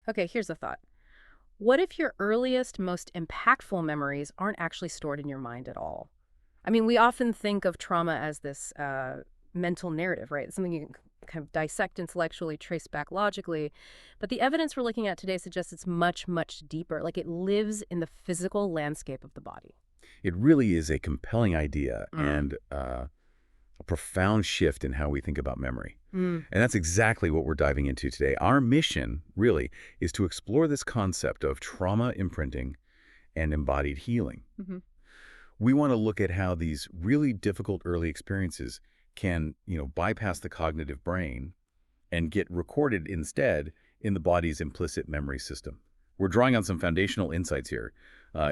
Okay, here's a thought. What if your earliest, most impactful memories aren't actually stored in your mind at all? I mean, we often think of trauma as this mental narrative, right? It's something you can kind of dissect intellectually, trace back logically. But the evidence we're looking at today suggests it's much, much deeper. Like it lives in the physical landscape of the body. It really is a compelling idea Mm. and a profound shift in how we think about memory. Mm. And that's exactly what we're diving into today. Our mission, really, is to explore this concept of trauma imprinting and embodied healing. Hmm. We want to look at how these really difficult early experiences can, bypass the cognitive brain and get recorded instead in the body's implicit memory system. We're drawing on some foundational insights here,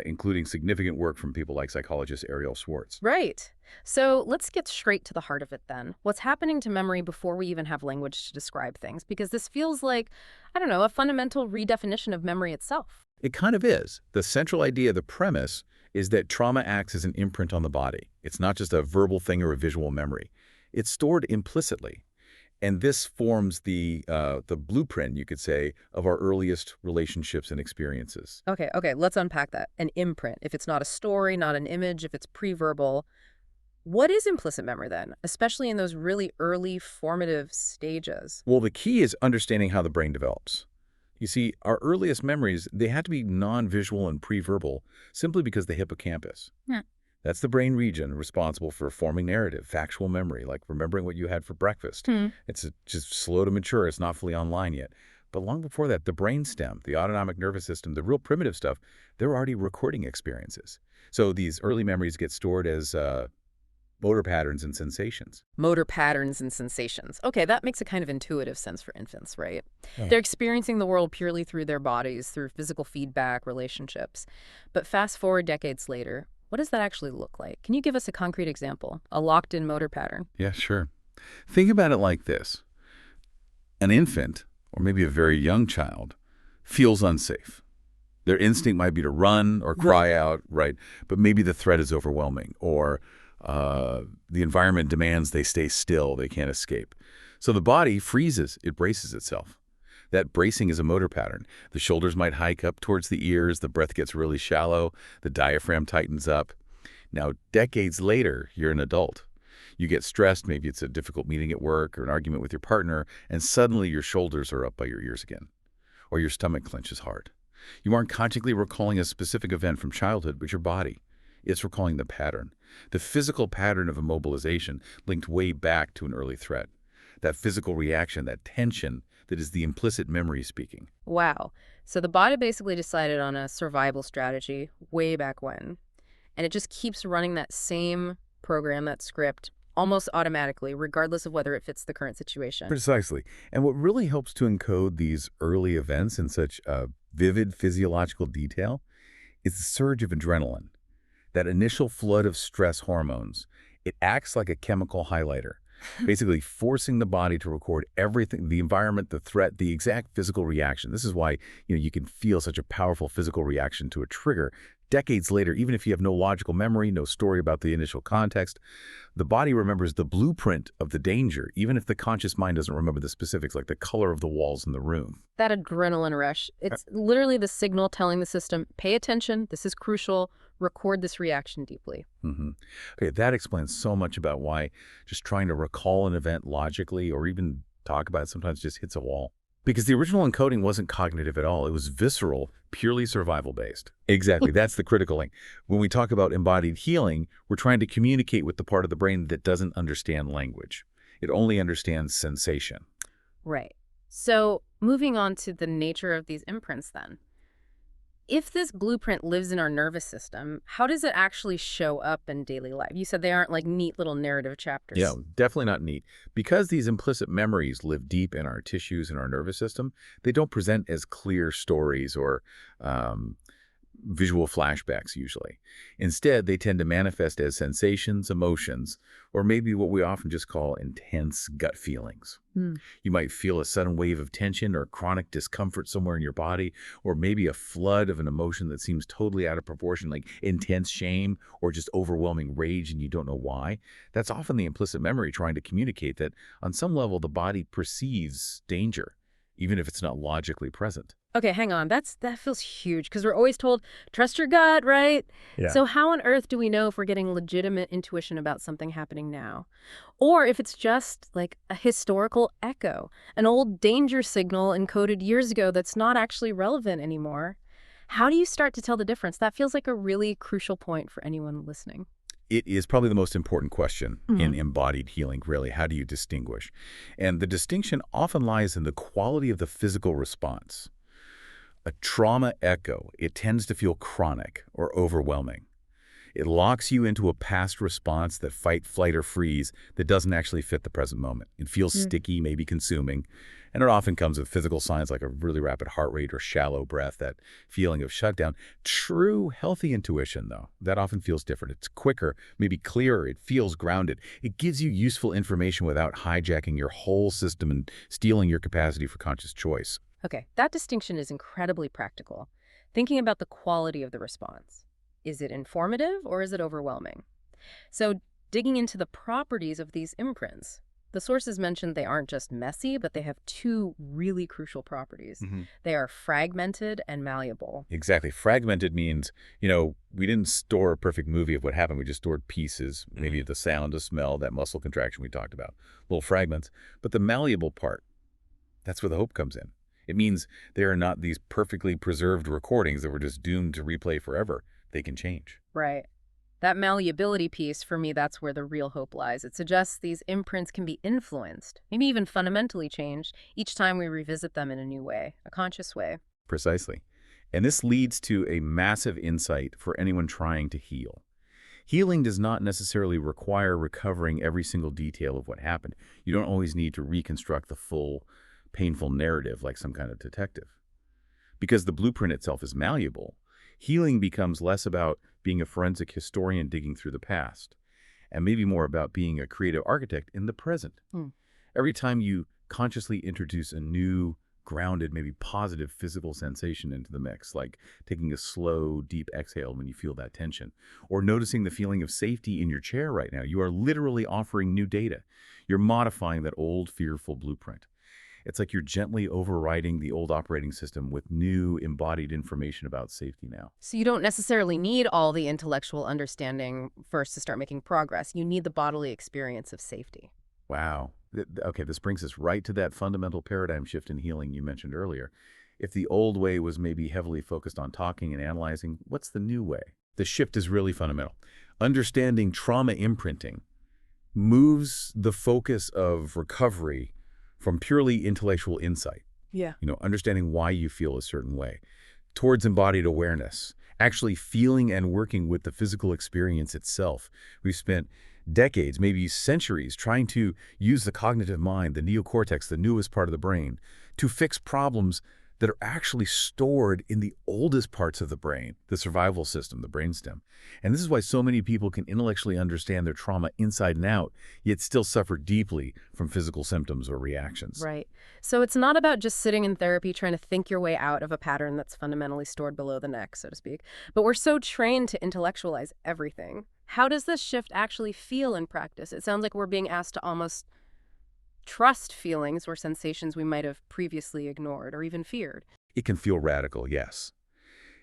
including significant work from people like psychologist Ariel Schwartz. Right. So let's get straight to the heart of it then. What's happening to memory before we even have language to describe things? Because this feels like, I don't know, a fundamental redefinition of memory itself. It kind of is. The central idea, the premise, is that trauma acts as an imprint on the body. It's not just a verbal thing or a visual memory. It's stored implicitly. And this forms the blueprint, you could say, of our earliest relationships and experiences. Okay, let's unpack that. An imprint. If it's not a story, not an image, if it's preverbal, what is implicit memory then, especially in those really early formative stages? Well, the key is understanding how the brain develops. You see, our earliest memories, they had to be non-visual and pre-verbal simply because the hippocampus. Hmm. That's the brain region responsible for forming narrative, factual memory, like remembering what you had for breakfast. Hmm. It's just slow to mature. It's not fully online yet. But long before that, the brainstem, the autonomic nervous system, the real primitive stuff, they're already recording experiences. So these early memories get stored as motor patterns and sensations. Motor patterns and sensations. Okay, that makes a kind of intuitive sense for infants, right? Right. They're experiencing the world purely through their bodies, through physical feedback, relationships. But fast forward decades later, what does that actually look like? Can you give us a concrete example? A locked-in motor pattern? Yeah, sure. Think about it like this. An infant, or maybe a very young child, feels unsafe. Their instinct might be to run or cry out, right? But maybe the threat is overwhelming, or the environment demands they stay still, they can't escape. So the body freezes, it braces itself. That bracing is a motor pattern. The shoulders might hike up towards the ears, the breath gets really shallow, the diaphragm tightens up. Now, decades later, you're an adult. You get stressed, maybe it's a difficult meeting at work or an argument with your partner, and suddenly your shoulders are up by your ears again, or your stomach clenches hard. You aren't consciously recalling a specific event from childhood, but your body. It's recalling the pattern, the physical pattern of immobilization linked way back to an early threat. That physical reaction, that tension that is the implicit memory speaking. Wow. So the body basically decided on a survival strategy way back when, and it just keeps running that same program, that script, almost automatically, regardless of whether it fits the current situation. Precisely. And what really helps to encode these early events in such vivid physiological detail is the surge of adrenaline, that initial flood of stress hormones. It acts like a chemical highlighter, basically forcing the body to record everything, the environment, the threat, the exact physical reaction. This is why you can feel such a powerful physical reaction to a trigger. Decades later, even if you have no logical memory, no story about the initial context, the body remembers the blueprint of the danger, even if the conscious mind doesn't remember the specifics, like the color of the walls in the room. That adrenaline rush, it's literally the signal telling the system, pay attention, this is crucial, record this reaction deeply. hmm Okay, that explains so much about why just trying to recall an event logically or even talk about it sometimes just hits a wall. Because the original encoding wasn't cognitive at all. It was visceral, purely survival-based. Exactly. That's the critical link. When we talk about embodied healing, we're trying to communicate with the part of the brain that doesn't understand language. It only understands sensation. Right. So moving on to the nature of these imprints then. If this blueprint lives in our nervous system, how does it actually show up in daily life? You said they aren't like neat little narrative chapters. Yeah, definitely not neat. Because these implicit memories live deep in our tissues and our nervous system, they don't present as clear stories or visual flashbacks usually. Instead, they tend to manifest as sensations, emotions, or maybe what we often just call intense gut feelings. Hmm. You might feel a sudden wave of tension or chronic discomfort somewhere in your body, or maybe a flood of an emotion that seems totally out of proportion, like intense shame or just overwhelming rage and you don't know why. That's often the implicit memory trying to communicate that on some level the body perceives danger. even if it's not logically present. Okay, hang on. That feels huge because we're always told, trust your gut, right? Yeah. So how on earth do we know if we're getting legitimate intuition about something happening now? Or if it's just like a historical echo, an old danger signal encoded years ago that's not actually relevant anymore? How do you start to tell the difference? That feels like a really crucial point for anyone listening. It is probably the most important question in Hmm. embodied healing, really. How do you distinguish? And the distinction often lies in the quality of the physical response. A trauma echo, it tends to feel chronic or overwhelming. It locks you into a past response that fight, flight, or freeze that doesn't actually fit the present moment. It feels sticky, maybe consuming, and it often comes with physical signs like a really rapid heart rate or shallow breath, that feeling of shutdown. True, healthy intuition, though, that often feels different. It's quicker, maybe clearer, it feels grounded. It gives you useful information without hijacking your whole system and stealing your capacity for conscious choice. Okay, that distinction is incredibly practical. Thinking about the quality of the response. Is it informative or is it overwhelming? So, digging into the properties of these imprints, the sources mentioned they aren't just messy, but they have two really crucial properties. They are fragmented and malleable. Exactly. Fragmented means, we didn't store a perfect movie of what happened. We just stored pieces, maybe the sound, the smell, that muscle contraction we talked about, little fragments. But the malleable part, that's where the hope comes in. It means they are not these perfectly preserved recordings that were just doomed to replay forever. They can change. Right. That malleability piece, for me, that's where the real hope lies. It suggests these imprints can be influenced, maybe even fundamentally changed, each time we revisit them in a new way, a conscious way. Precisely. And this leads to a massive insight for anyone trying to heal. Healing does not necessarily require recovering every single detail of what happened. You don't always need to reconstruct the full, painful narrative like some kind of detective. Because the blueprint itself is malleable, healing becomes less about being a forensic historian digging through the past, and maybe more about being a creative architect in the present. Hmm. Every time you consciously introduce a new, grounded, maybe positive physical sensation into the mix, like taking a slow, deep exhale when you feel that tension, or noticing the feeling of safety in your chair right now, you are literally offering new data. You're modifying that old, fearful blueprint. It's like you're gently overriding the old operating system with new embodied information about safety now. So you don't necessarily need all the intellectual understanding first to start making progress. You need the bodily experience of safety. Wow. Okay, this brings us right to that fundamental paradigm shift in healing you mentioned earlier. If the old way was maybe heavily focused on talking and analyzing, what's the new way? The shift is really fundamental. Understanding trauma imprinting moves the focus of recovery from purely intellectual insight, Yeah. understanding why you feel a certain way, towards embodied awareness, actually feeling and working with the physical experience itself. We've spent decades, maybe centuries, trying to use the cognitive mind, the neocortex, the newest part of the brain, to fix problems that are actually stored in the oldest parts of the brain, the survival system, the brainstem. And this is why so many people can intellectually understand their trauma inside and out, yet still suffer deeply from physical symptoms or reactions. Right. So it's not about just sitting in therapy trying to think your way out of a pattern that's fundamentally stored below the neck, so to speak. But we're so trained to intellectualize everything. How does this shift actually feel in practice? It sounds like we're being asked to almost trust feelings or sensations we might have previously ignored or even feared. It can feel radical, yes.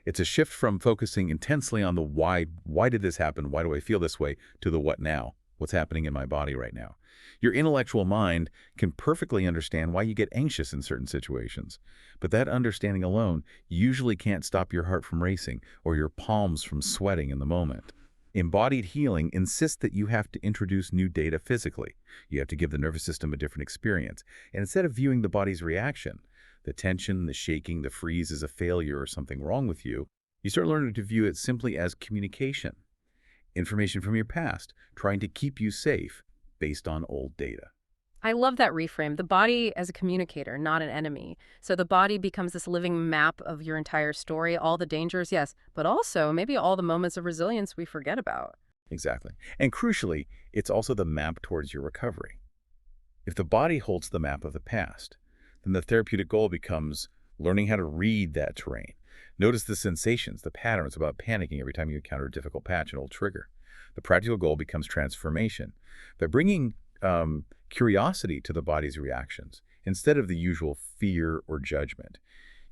It's a shift from focusing intensely on the why did this happen, why do I feel this way, to the what now, what's happening in my body right now. Your intellectual mind can perfectly understand why you get anxious in certain situations, but that understanding alone usually can't stop your heart from racing or your palms from sweating in the moment. Embodied healing insists that you have to introduce new data physically. You have to give the nervous system a different experience. And instead of viewing the body's reaction, the tension, the shaking, the freeze as a failure or something wrong with you, you start learning to view it simply as communication, information from your past, trying to keep you safe based on old data. I love that reframe. The body as a communicator, not an enemy. So the body becomes this living map of your entire story, all the dangers, yes, but also maybe all the moments of resilience we forget about. Exactly. And crucially, it's also the map towards your recovery. If the body holds the map of the past, then the therapeutic goal becomes learning how to read that terrain. Notice the sensations, the patterns about panicking every time you encounter a difficult patch, an old trigger. The practical goal becomes transformation. By bringing curiosity to the body's reactions instead of the usual fear or judgment.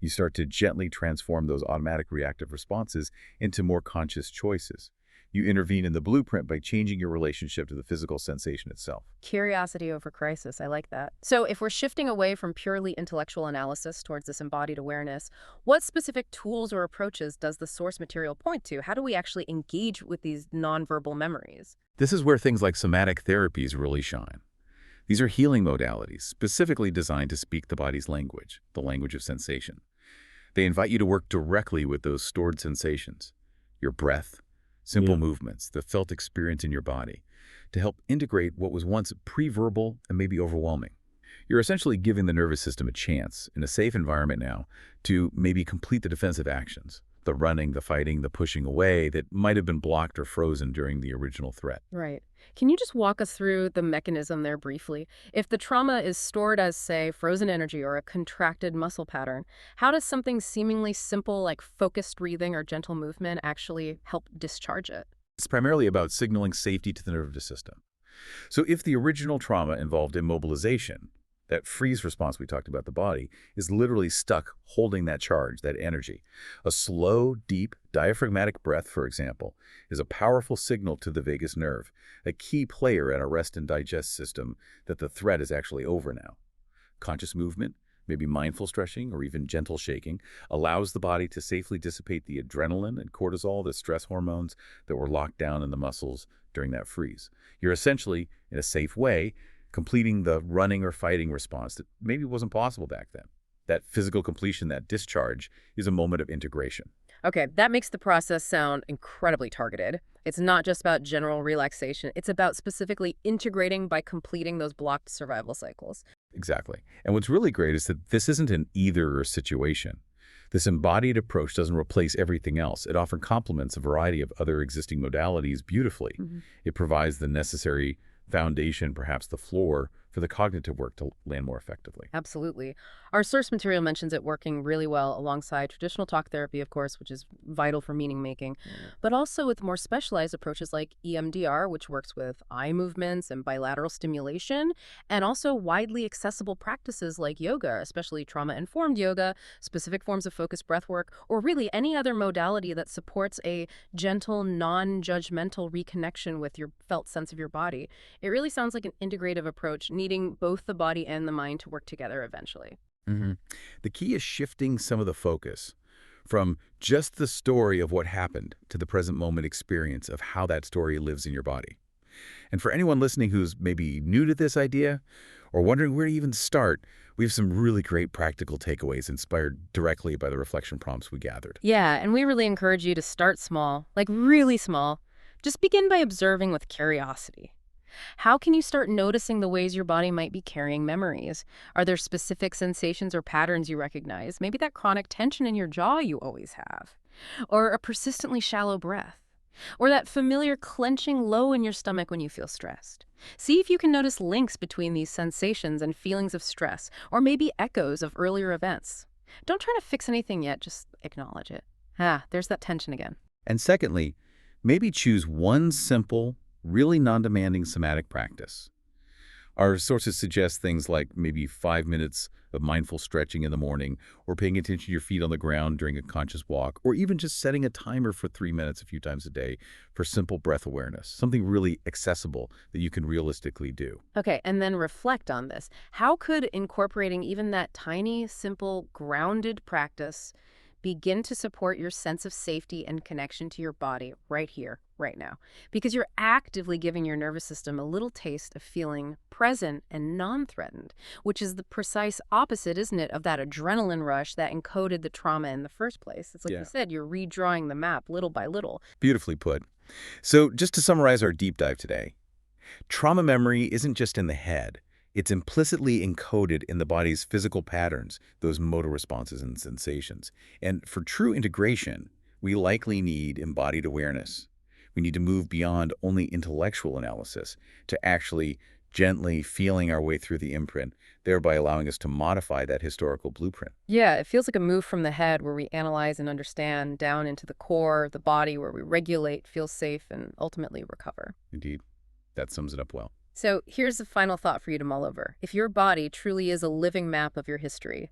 You start to gently transform those automatic reactive responses into more conscious choices. You intervene in the blueprint by changing your relationship to the physical sensation itself. Curiosity over crisis. I like that. So, if we're shifting away from purely intellectual analysis towards this embodied awareness, what specific tools or approaches does the source material point to? How do we actually engage with these nonverbal memories? This is where things like somatic therapies really shine. These are healing modalities specifically designed to speak the body's language, the language of sensation. They invite you to work directly with those stored sensations, your breath, simple movements, the felt experience in your body, to help integrate what was once preverbal and maybe overwhelming. You're essentially giving the nervous system a chance, in a safe environment now, to maybe complete the defensive actions, the running, the fighting, the pushing away that might have been blocked or frozen during the original threat. Right. Can you just walk us through the mechanism there briefly? If the trauma is stored as, say, frozen energy or a contracted muscle pattern, how does something seemingly simple like focused breathing or gentle movement actually help discharge it? It's primarily about signaling safety to the nervous system. So if the original trauma involved immobilization, that freeze response we talked about the body is literally stuck holding that charge, that energy. A slow, deep, diaphragmatic breath, for example, is a powerful signal to the vagus nerve, a key player in our rest and digest system that the threat is actually over now. Conscious movement, maybe mindful stretching or even gentle shaking, allows the body to safely dissipate the adrenaline and cortisol, the stress hormones that were locked down in the muscles during that freeze. You're essentially, in a safe way, completing the running or fighting response that maybe wasn't possible back then. That physical completion, that discharge, is a moment of integration. Okay, that makes the process sound incredibly targeted. It's not just about general relaxation, it's about specifically integrating by completing those blocked survival cycles. Exactly. And what's really great is that this isn't an either-or situation. This embodied approach doesn't replace everything else. It often complements a variety of other existing modalities beautifully. It provides the necessary foundation, perhaps the floor, for the cognitive work to land more effectively. Absolutely. Our source material mentions it working really well alongside traditional talk therapy, of course, which is vital for meaning making, but also with more specialized approaches like EMDR, which works with eye movements and bilateral stimulation, and also widely accessible practices like yoga, especially trauma-informed yoga, specific forms of focused breath work, or really any other modality that supports a gentle, non-judgmental reconnection with your felt sense of your body. It really sounds like an integrative approach, needing both the body and the mind to work together eventually. hmm The key is shifting some of the focus from just the story of what happened to the present moment experience of how that story lives in your body. And for anyone listening who's maybe new to this idea or wondering where to even start, we have some really great practical takeaways inspired directly by the reflection prompts we gathered. Yeah, and we really encourage you to start small, like really small. Just begin by observing with curiosity. How can you start noticing the ways your body might be carrying memories? Are there specific sensations or patterns you recognize? Maybe that chronic tension in your jaw you always have. Or a persistently shallow breath. Or that familiar clenching low in your stomach when you feel stressed. See if you can notice links between these sensations and feelings of stress, or maybe echoes of earlier events. Don't try to fix anything yet, just acknowledge it. Ah, there's that tension again. And secondly, maybe choose one simple, really non-demanding somatic practice. Our sources suggest things like maybe 5 minutes of mindful stretching in the morning, or paying attention to your feet on the ground during a conscious walk, or even just setting a timer for 3 minutes a few times a day for simple breath awareness, something really accessible that you can realistically do. Okay, and then reflect on this. How could incorporating even that tiny, simple, grounded practice begin to support your sense of safety and connection to your body right here, right now? Because you're actively giving your nervous system a little taste of feeling present and non-threatened, which is the precise opposite, isn't it, of that adrenaline rush that encoded the trauma in the first place. It's like you said, you're redrawing the map little by little. Beautifully put. So just to summarize our deep dive today, trauma memory isn't just in the head. It's implicitly encoded in the body's physical patterns, those motor responses and sensations. And for true integration, we likely need embodied awareness. We need to move beyond only intellectual analysis to actually gently feeling our way through the imprint, thereby allowing us to modify that historical blueprint. Yeah, it feels like a move from the head where we analyze and understand down into the core, the body where we regulate, feel safe, and ultimately recover. Indeed, that sums it up well. So here's a final thought for you to mull over. If your body truly is a living map of your history,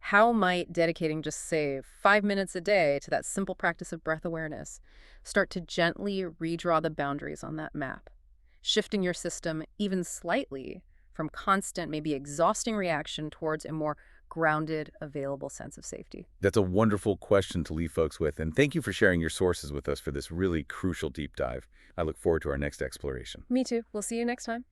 how might dedicating just, say, 5 minutes a day to that simple practice of breath awareness start to gently redraw the boundaries on that map, shifting your system even slightly from constant, maybe exhausting reaction towards a more grounded, available sense of safety? That's a wonderful question to leave folks with, and thank you for sharing your sources with us for this really crucial deep dive. I look forward to our next exploration. Me too. We'll see you next time.